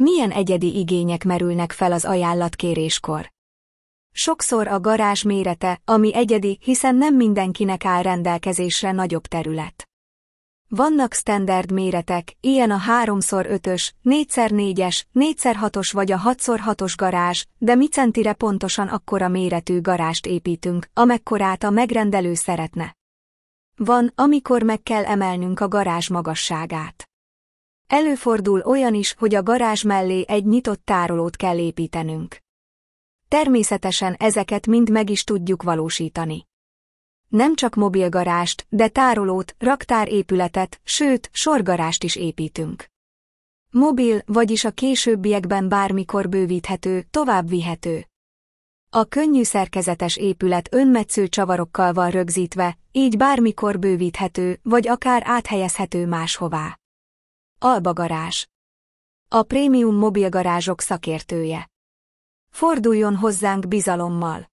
Milyen egyedi igények merülnek fel az ajánlatkéréskor? Sokszor a garázs mérete, ami egyedi, hiszen nem mindenkinek áll rendelkezésre nagyobb terület. Vannak standard méretek, ilyen a 3x5-ös, 4x4-es, 4x6-os vagy a 6x6-os garázs, de mi centire pontosan akkora méretű garást építünk, amekkorát a megrendelő szeretne. Van, amikor meg kell emelnünk a garázs magasságát. Előfordul olyan is, hogy a garázs mellé egy nyitott tárolót kell építenünk. Természetesen ezeket mind meg is tudjuk valósítani. Nem csak mobilgarást, de tárolót, raktárépületet, sőt, sorgarást is építünk. Mobil, vagyis a későbbiekben bármikor bővíthető, továbbvihető. A könnyű szerkezetes épület önmetsző csavarokkal van rögzítve, így bármikor bővíthető, vagy akár áthelyezhető máshová. Alba Garázs. A prémium mobilgarázsok szakértője. Forduljon hozzánk bizalommal.